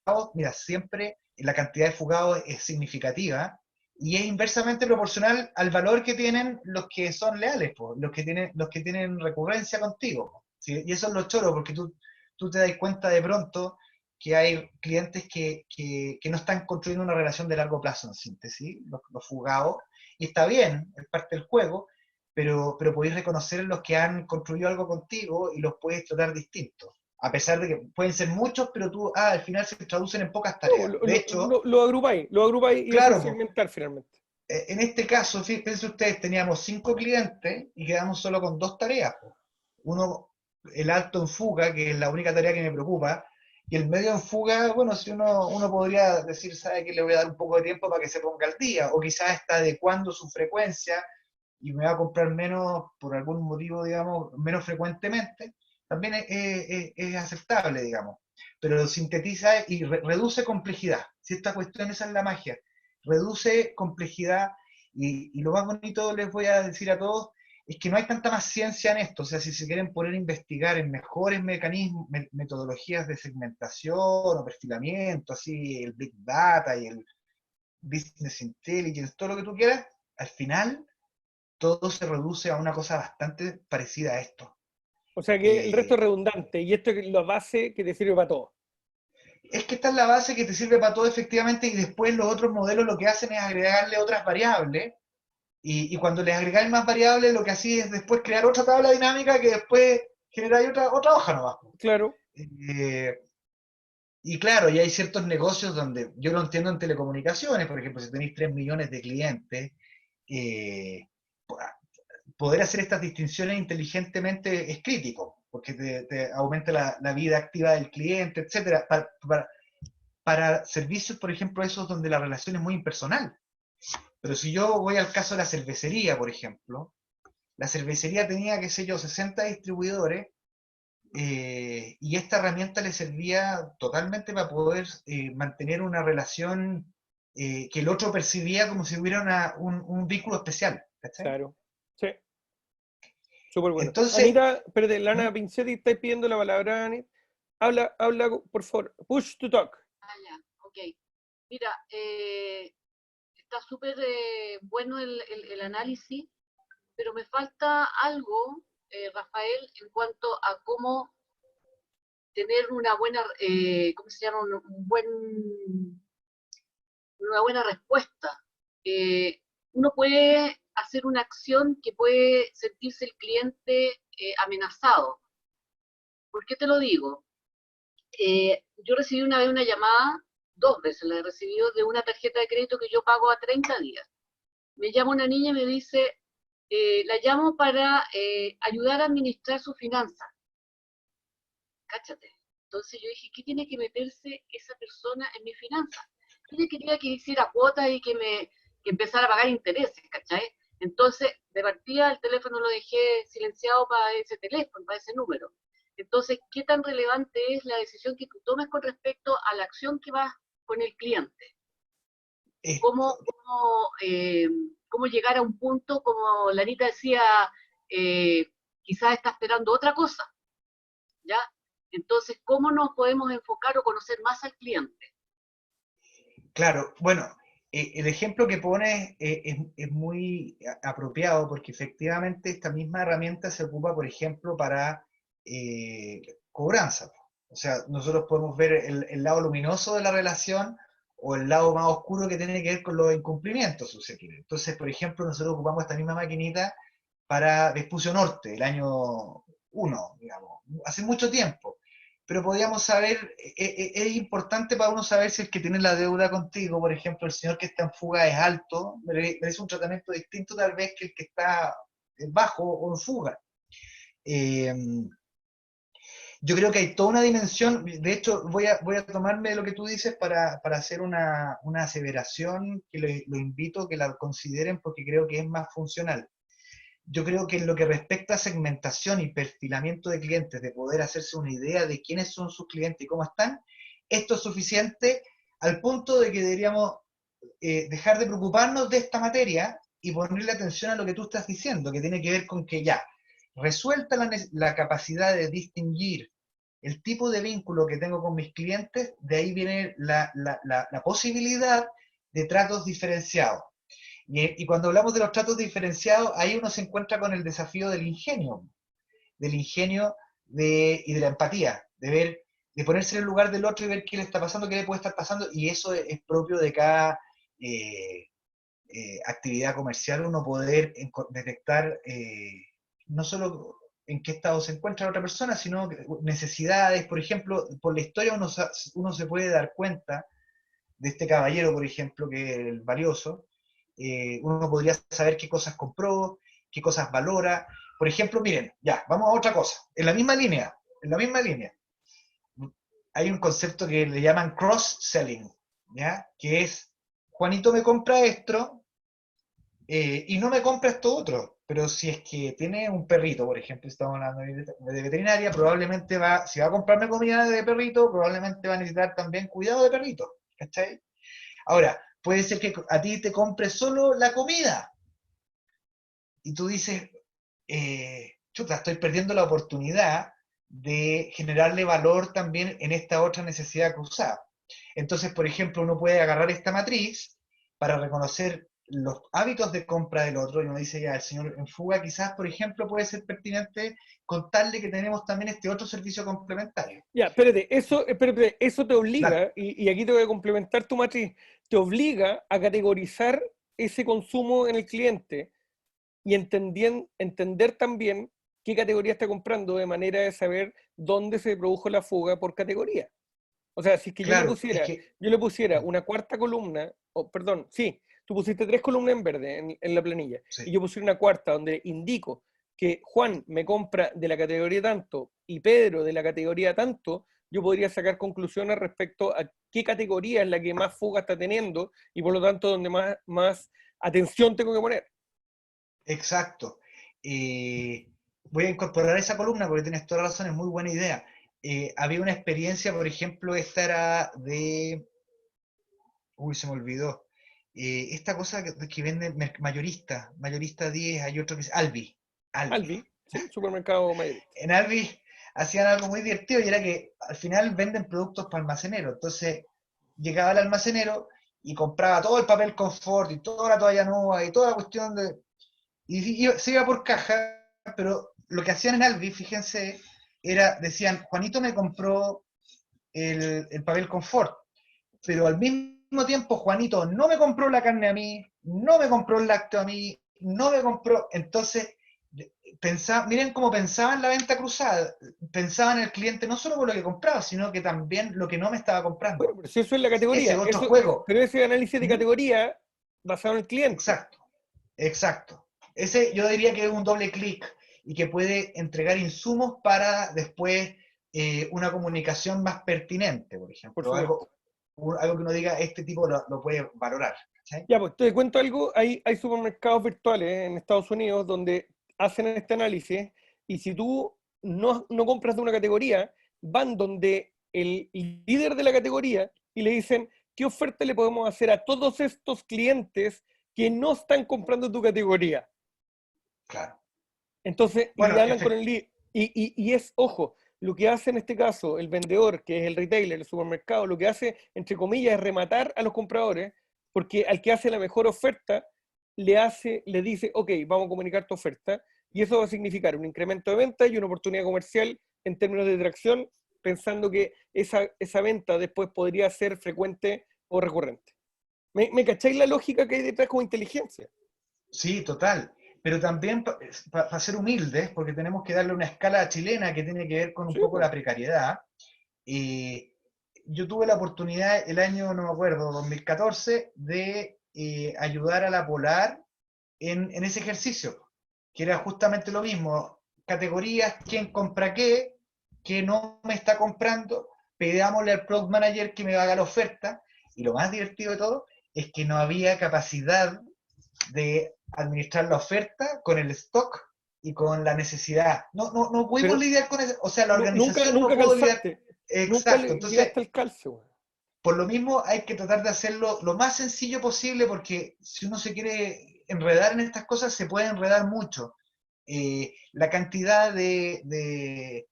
fugados, mira, siempre la cantidad de fugados es significativa y es inversamente proporcional al valor que tienen los que son leales, los que tienen recurrencia contigo. ¿Sí? Y eso es lo choro, porque tú te das cuenta de pronto que hay clientes que no están construyendo una relación de largo plazo, en síntesis, los fugados, y está bien, es parte del juego, pero podéis reconocer los que han construido algo contigo y los puedes tratar distintos. A pesar de que pueden ser muchos, pero tú, al final se traducen en pocas tareas. De hecho, lo agrupáis y claro, eso es segmentar finalmente. En este caso, fíjense ustedes, teníamos 5 clientes y quedamos solo con 2 tareas. Uno, el alto en fuga, que es la única tarea que me preocupa, y el medio en fuga, bueno, si uno podría decir, ¿sabe qué? Le voy a dar un poco de tiempo para que se ponga al día, o quizás está adecuando su frecuencia y me va a comprar menos, por algún motivo, digamos, menos frecuentemente, también es aceptable, digamos. Pero sintetiza y reduce complejidad. Si esta cuestión, esa es la magia. Reduce complejidad y lo más bonito, les voy a decir a todos, es que no hay tanta más ciencia en esto. O sea, si se quieren poner a investigar en mejores mecanismos, metodologías de segmentación o perfilamiento, así el Big Data y el Business Intelligence, todo lo que tú quieras, al final todo se reduce a una cosa bastante parecida a esto. O sea que el resto es redundante y esto es la base que te sirve para todo. Es que esta es la base que te sirve para todo efectivamente, y después los otros modelos lo que hacen es agregarle otras variables, y cuando les agregáis más variables lo que hacéis es después crear otra tabla dinámica que después generáis otra hoja nomás. Claro. Y claro, y hay ciertos negocios donde, yo lo entiendo en telecomunicaciones, por ejemplo, si tenéis 3 millones de clientes, poder hacer estas distinciones inteligentemente es crítico, porque te aumenta la vida activa del cliente, etc. Para servicios, por ejemplo, esos donde la relación es muy impersonal. Pero si yo voy al caso de la cervecería, por ejemplo, la cervecería tenía, qué sé yo, 60 distribuidores, y esta herramienta le servía totalmente para poder mantener una relación que el otro percibía como si hubiera un vínculo especial. ¿Cachai? Claro, sí. Súper bueno. Entonces, Anita, perdón, Lana Pincetti, estáis pidiendo la palabra, Anita. Habla, por favor. Push to talk. Ya, ok. Mira, está súper bueno el análisis, pero me falta algo, Rafael, en cuanto a cómo tener una buena, ¿cómo se llama? Una buena respuesta. Uno puede hacer una acción que puede sentirse el cliente amenazado. ¿Por qué te lo digo? Yo recibí una vez una llamada, 2 veces la he recibido, de una tarjeta de crédito que yo pago a 30 días. Me llama una niña y me dice, la llamo para ayudar a administrar su finanza. Cáchate. Entonces yo dije, ¿qué tiene que meterse esa persona en mi finanza? Yo le quería que hiciera cuotas y que empezara a pagar intereses, ¿cachai? Entonces, de partida, el teléfono lo dejé silenciado para ese teléfono, para ese número. Entonces, ¿qué tan relevante es la decisión que tú tomes con respecto a la acción que vas con el cliente? ¿Cómo llegar a un punto, como Lanita decía, quizás está esperando otra cosa? ¿Ya? Entonces, ¿cómo nos podemos enfocar o conocer más al cliente? Claro, bueno, el ejemplo que pones es muy apropiado, porque efectivamente esta misma herramienta se ocupa, por ejemplo, para cobranza. O sea, nosotros podemos ver el lado luminoso de la relación o el lado más oscuro que tiene que ver con los incumplimientos, si se quiere. Entonces, por ejemplo, nosotros ocupamos esta misma maquinita para Vespucio Norte, el año 1, digamos, hace mucho tiempo. Pero podíamos saber, es importante para uno saber si el que tiene la deuda contigo, por ejemplo, el señor que está en fuga es alto, merece un tratamiento distinto tal vez que el que está bajo o en fuga. Yo creo que hay toda una dimensión, de hecho voy a tomarme lo que tú dices para hacer una aseveración que lo invito a que la consideren porque creo que es más funcional. Yo creo que en lo que respecta a segmentación y perfilamiento de clientes, de poder hacerse una idea de quiénes son sus clientes y cómo están, esto es suficiente al punto de que deberíamos dejar de preocuparnos de esta materia y ponerle atención a lo que tú estás diciendo, que tiene que ver con que ya, resuelta la capacidad de distinguir el tipo de vínculo que tengo con mis clientes, de ahí viene la posibilidad de tratos diferenciados. Y cuando hablamos de los tratos diferenciados, ahí uno se encuentra con el desafío del ingenio y de la empatía, de ver de ponerse en el lugar del otro y ver qué le está pasando, qué le puede estar pasando, y eso es propio de cada actividad comercial, uno poder detectar no solo en qué estado se encuentra la otra persona, sino necesidades. Por ejemplo, por la historia uno se puede dar cuenta de este caballero, por ejemplo, que es el valioso. Uno podría saber qué cosas compró, qué cosas valora. Por ejemplo, miren, ya, vamos a otra cosa. En la misma línea, hay un concepto que le llaman cross-selling, ¿ya? Que es, Juanito me compra esto, y no me compra esto otro, pero si es que tiene un perrito, por ejemplo, estamos hablando de veterinaria, probablemente si va a comprarme comida de perrito, probablemente va a necesitar también cuidado de perrito, ¿cachai? Ahora, puede ser que a ti te compre solo la comida, y tú dices, chuta, estoy perdiendo la oportunidad de generarle valor también en esta otra necesidad cruzada. Entonces, por ejemplo, uno puede agarrar esta matriz para reconocer los hábitos de compra del otro, y uno dice, ya, el señor en fuga quizás, por ejemplo, puede ser pertinente contarle que tenemos también este otro servicio complementario. Ya, espérate, eso te obliga, y aquí te voy a complementar tu matriz, te obliga a categorizar ese consumo en el cliente y entender también qué categoría está comprando, de manera de saber dónde se produjo la fuga por categoría. O sea, si es que Claro, yo le pusiera una cuarta columna, perdón, sí, tú pusiste 3 columnas en verde en la planilla, sí, y yo pusiera una cuarta donde indico que Juan me compra de la categoría tanto y Pedro de la categoría tanto, yo podría sacar conclusiones respecto a qué categoría es la que más fuga está teniendo y por lo tanto donde más atención tengo que poner. Exacto. Voy a incorporar esa columna porque tienes toda la razón, es muy buena idea. Había una experiencia, por ejemplo, esta era de... Uy, se me olvidó. Esta cosa que venden mayorista 10, hay otro que es Albi. Albi, sí, supermercado mayorista. En Albi hacían algo muy divertido y era que al final venden productos para almacenero. Entonces llegaba el almacenero y compraba todo el papel confort y toda la toalla nueva y toda la cuestión y se iba por caja, pero lo que hacían en Albi, fíjense, decían, Juanito me compró el papel confort, pero al mismo tiempo Juanito no me compró la carne a mí, no me compró el lácteo a mí, no me compró, entonces, miren cómo pensaban en la venta cruzada, pensaban en el cliente no solo por lo que compraba, sino que también lo que no me estaba comprando. Bueno, pero si eso es la categoría, Ese otro juego. Pero ese análisis de categoría basado en el cliente. Exacto. Ese yo diría que es un doble clic y que puede entregar insumos para después una comunicación más pertinente, por ejemplo. Algo que uno diga, este tipo lo puede valorar. ¿Sí? Ya, pues te cuento algo, hay supermercados virtuales en Estados Unidos donde hacen este análisis y si tú no compras de una categoría, van donde el líder de la categoría y le dicen, ¿qué oferta le podemos hacer a todos estos clientes que no están comprando tu categoría? Claro. Entonces, bueno, y hablan con el líder. Y es, ojo, lo que hace en este caso el vendedor, que es el retailer, el supermercado, lo que hace, entre comillas, es rematar a los compradores, porque al que hace la mejor oferta, le dice, ok, vamos a comunicar tu oferta, y eso va a significar un incremento de venta y una oportunidad comercial en términos de tracción, pensando que esa venta después podría ser frecuente o recurrente. ¿Me cacháis la lógica que hay detrás como inteligencia? Sí, total. Pero también para ser humildes, porque tenemos que darle una escala chilena que tiene que ver con un poco la precariedad. Yo tuve la oportunidad el año, no me acuerdo, 2014, de ayudar a la Polar en ese ejercicio, que era justamente lo mismo, categorías, quién compra qué no me está comprando, pidámosle al product manager que me haga la oferta, y lo más divertido de todo es que no había capacidad de administrar la oferta con el stock y con la necesidad. No pudimos lidiar con eso, o sea, la organización nunca no pudo calzaste. lidiar. Exacto, entonces, el calcio. Por lo mismo hay que tratar de hacerlo lo más sencillo posible, porque si uno se quiere enredar en estas cosas, se puede enredar mucho. La cantidad de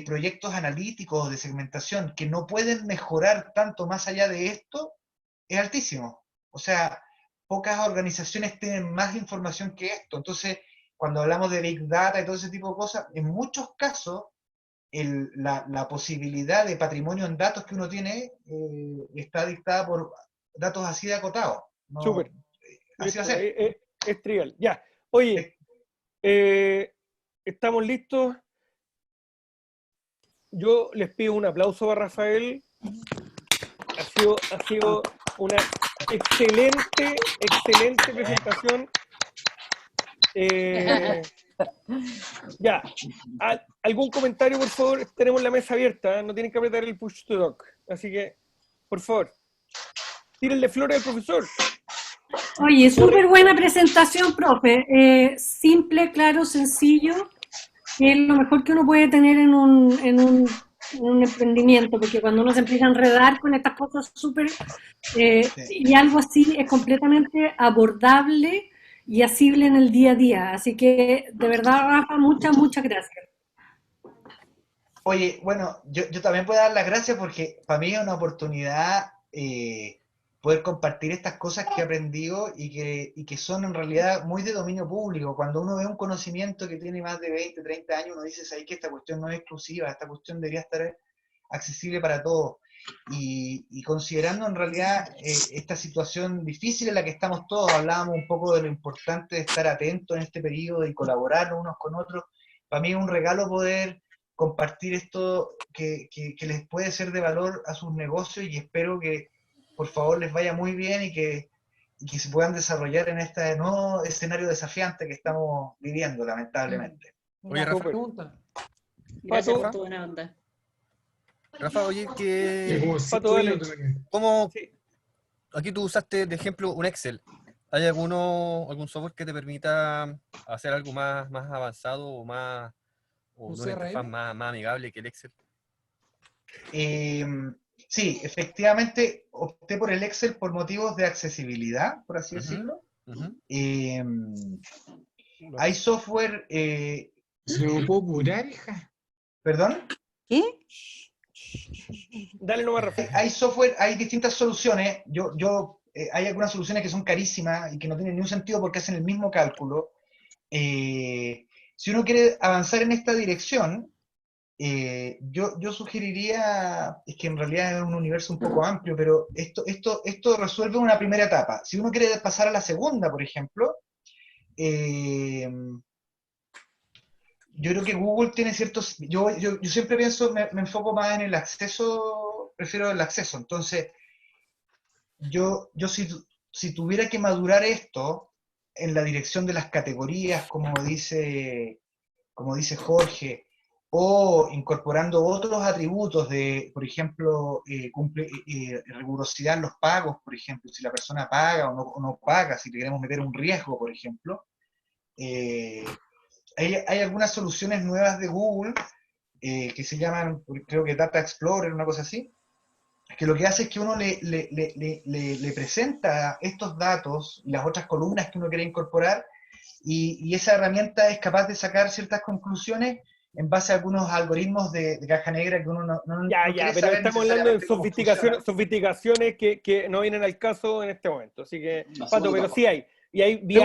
proyectos analíticos, de segmentación, que no pueden mejorar tanto más allá de esto, es altísimo. O sea, pocas organizaciones tienen más información que esto. Entonces, cuando hablamos de Big Data y todo ese tipo de cosas, en muchos casos la posibilidad de patrimonio en datos que uno tiene está dictada por datos así de acotados. ¿No? Súper. Así va a ser. Es trivial. Ya. Oye, estamos listos. Yo les pido un aplauso a Rafael. Ha sido una excelente presentación. Ya. ¿Algún comentario, por favor? Tenemos la mesa abierta, no tienen que apretar el push to talk. Así que, por favor, tírenle flores al profesor. Oye, súper buena presentación, profe. Simple, claro, sencillo. Es lo mejor que uno puede tener en un emprendimiento, porque cuando uno se empieza a enredar con estas cosas súper, y algo así es completamente abordable y asible en el día a día. Así que, de verdad, Rafa, muchas gracias. Oye, bueno, yo también puedo dar las gracias porque para mí es una oportunidad poder compartir estas cosas que he aprendido y que son en realidad muy de dominio público. Cuando uno ve un conocimiento que tiene más de 20, 30 años, uno dice, ¿sabes qué? Esta cuestión no es exclusiva, esta cuestión debería estar accesible para todos. Y considerando en realidad esta situación difícil en la que estamos todos, hablábamos un poco de lo importante de estar atentos en este periodo y colaborar unos con otros. Para mí es un regalo poder compartir esto que les puede ser de valor a sus negocios, y espero que por favor les vaya muy bien y que se puedan desarrollar en este nuevo escenario desafiante que estamos viviendo, lamentablemente. Oye, Rafa, pregunta. Gracias por tu buena onda. Rafa, oye, ¿cómo aquí tú usaste de ejemplo un Excel? ¿Hay algún software que te permita hacer algo más avanzado o una interfaz más amigable que el Excel? Sí, efectivamente opté por el Excel por motivos de accesibilidad, por así decirlo. Hay software... ¿Se lo puedo curar, hija? ¿Perdón? ¿Qué? Dale nomás, Rafael. Hay software, hay distintas soluciones. Hay algunas soluciones que son carísimas y que no tienen ni un sentido porque hacen el mismo cálculo. Si uno quiere avanzar en esta dirección, yo sugeriría, es que en realidad es un universo un poco amplio, pero esto resuelve una primera etapa. Si uno quiere pasar a la segunda, por ejemplo, yo creo que Google tiene ciertos... Yo siempre pienso, me enfoco más en el acceso, prefiero el acceso. Entonces, yo si tuviera que madurar esto en la dirección de las categorías, como dice Jorge, o incorporando otros atributos de, por ejemplo, rigurosidad en los pagos, por ejemplo, si la persona paga o no paga, si le queremos meter un riesgo, por ejemplo. Hay algunas soluciones nuevas de Google que se llaman, creo que Data Explorer, una cosa así, que lo que hace es que uno le presenta estos datos y las otras columnas que uno quiere incorporar, y esa herramienta es capaz de sacar ciertas conclusiones en base a algunos algoritmos de caja negra que uno no quiere pero saber estamos hablando de necesariamente sofisticaciones que no vienen al caso en este momento. Así que, Pato, pero sí hay. Y hay BI,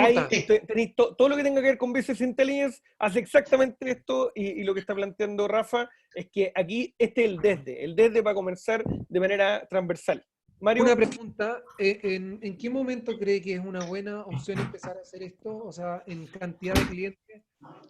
tenéis todo lo que tenga que ver con Business Intelligence, hace exactamente esto, y lo que está planteando Rafa es que aquí el desde va a comenzar de manera transversal. Mario. Una pregunta, ¿en qué momento cree que es una buena opción empezar a hacer esto? O sea, en cantidad de clientes.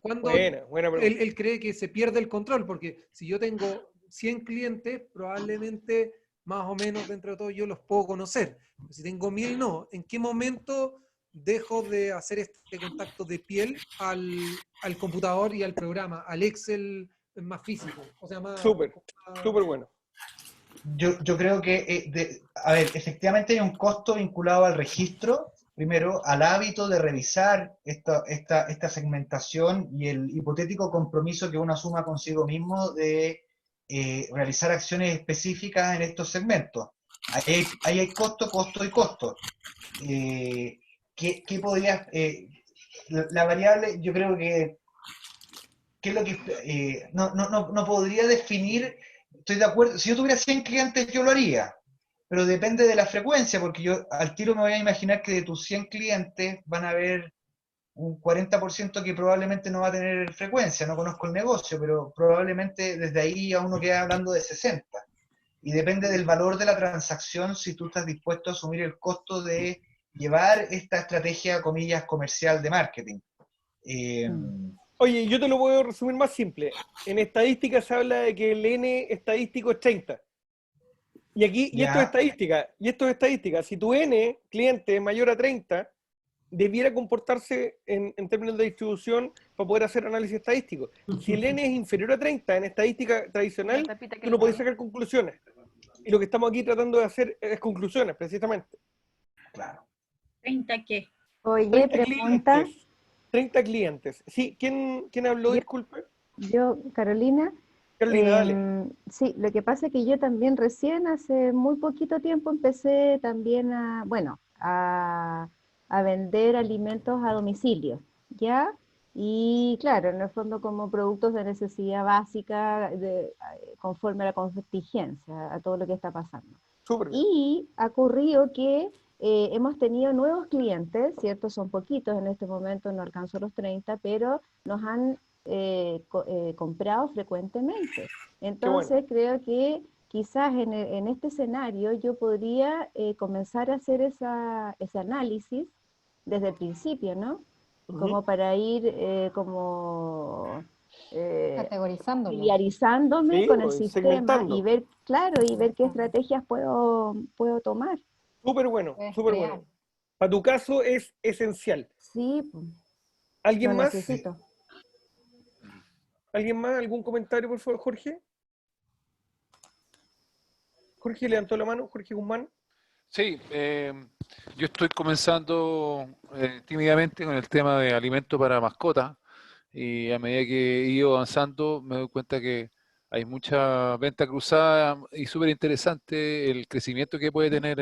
¿Cuándo buena pregunta. Él cree que se pierde el control? Porque si yo tengo 100 clientes, probablemente más o menos dentro de todo yo los puedo conocer. Pero si tengo 1000, no. ¿En qué momento dejo de hacer este contacto de piel al computador y al programa, al Excel más físico? O sea, más... Súper bueno. Yo creo que, efectivamente hay un costo vinculado al registro, primero, al hábito de revisar esta segmentación y el hipotético compromiso que uno asuma consigo mismo de realizar acciones específicas en estos segmentos. Ahí hay costo y costo. ¿Qué podría...? La variable, yo creo que es lo que... no podría definir... Estoy de acuerdo, si yo tuviera 100 clientes yo lo haría, pero depende de la frecuencia, porque yo al tiro me voy a imaginar que de tus 100 clientes van a haber un 40% que probablemente no va a tener frecuencia, no conozco el negocio, pero probablemente desde ahí a uno queda hablando de 60. Y depende del valor de la transacción si tú estás dispuesto a asumir el costo de llevar esta estrategia, comillas, comercial de marketing. Oye, yo te lo voy a resumir más simple. En estadística se habla de que el N estadístico es 30. Y esto es estadística, Si tu N cliente es mayor a 30, debiera comportarse en términos de distribución para poder hacer análisis estadístico. Si el N es inferior a 30 en estadística tradicional, tú no podés sacar conclusiones. Y lo que estamos aquí tratando de hacer es conclusiones, precisamente. Claro. ¿30 qué? Oye, 30 pregunta. clientes. 30 clientes. Sí, ¿quién habló? Disculpe. Yo, Carolina. Carolina, dale. Sí, lo que pasa es que yo también recién, hace muy poquito tiempo, empecé también a vender alimentos a domicilio, ¿ya? Y claro, en el fondo como productos de necesidad básica, conforme a la contingencia, a todo lo que está pasando. Súper. Y ha ocurrido que hemos tenido nuevos clientes, ¿cierto? Son poquitos en este momento, no alcanzo los 30, pero nos han comprado frecuentemente. Entonces creo que quizás en este escenario yo podría comenzar a hacer ese análisis desde el principio, ¿no? Como para ir familiarizándome con el sistema y ver, claro, y ver qué estrategias puedo tomar. Súper bueno, súper bueno. Para tu caso es esencial. Sí. ¿Alguien más? Necesito. ¿Alguien más? ¿Algún comentario, por favor, Jorge? Jorge levantó la mano, Jorge Guzmán. Sí, yo estoy comenzando tímidamente con el tema de alimentos para mascotas y a medida que he ido avanzando me doy cuenta que hay mucha venta cruzada y súper interesante el crecimiento que puede tener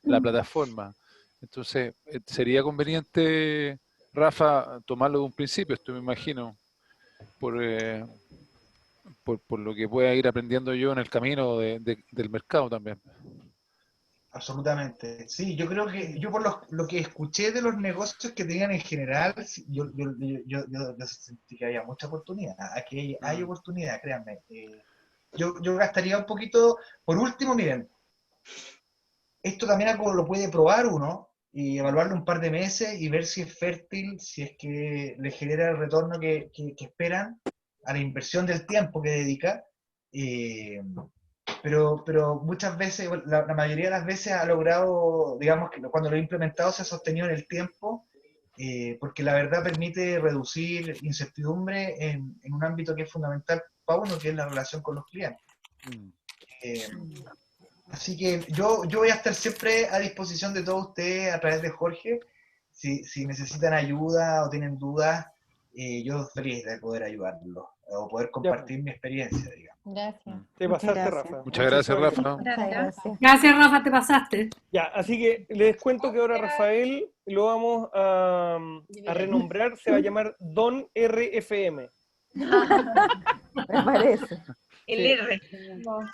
la plataforma. Entonces, sería conveniente, Rafa, tomarlo de un principio, esto me imagino, por lo que pueda ir aprendiendo yo en el camino del mercado también. Absolutamente. Sí, yo creo que yo por lo que escuché de los negocios que tenían en general, yo sentí que había mucha oportunidad. Aquí hay oportunidad, créanme. Yo gastaría un poquito, por último, miren, esto también lo puede probar uno y evaluarlo un par de meses y ver si es fértil, si es que le genera el retorno que esperan a la inversión del tiempo que dedica. Pero muchas veces, la mayoría de las veces ha logrado, digamos, que cuando lo he implementado se ha sostenido en el tiempo, porque la verdad permite reducir incertidumbre en un ámbito que es fundamental para uno, que es la relación con los clientes. Así que yo voy a estar siempre a disposición de todos ustedes a través de Jorge. Si necesitan ayuda o tienen dudas, yo feliz de poder ayudarlos o poder compartir mi experiencia, digamos. Gracias. Te pasaste, Rafa. Muchas gracias, Rafa. Gracias, Rafa, te pasaste. Ya, así que les cuento que ahora Rafael lo vamos a renombrar, se va a llamar Don RFM. Me parece. El R.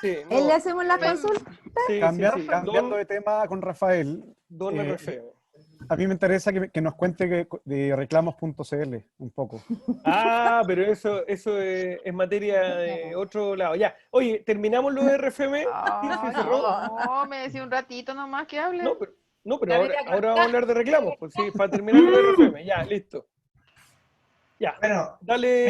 Sí, no. ¿Él le hacemos la consulta? Sí, Cambiando de tema con Rafael. Don RFM. A mí me interesa que nos cuente de reclamos.cl un poco. Ah, pero eso es materia de otro lado. Ya, oye, ¿terminamos lo de RFM? ¿Sí, se cerró? No, me decía un ratito nomás que hable. No, pero ahora vamos a hablar de reclamos, pues sí, para terminar lo de RFM. Ya, listo. Ya, bueno, dale.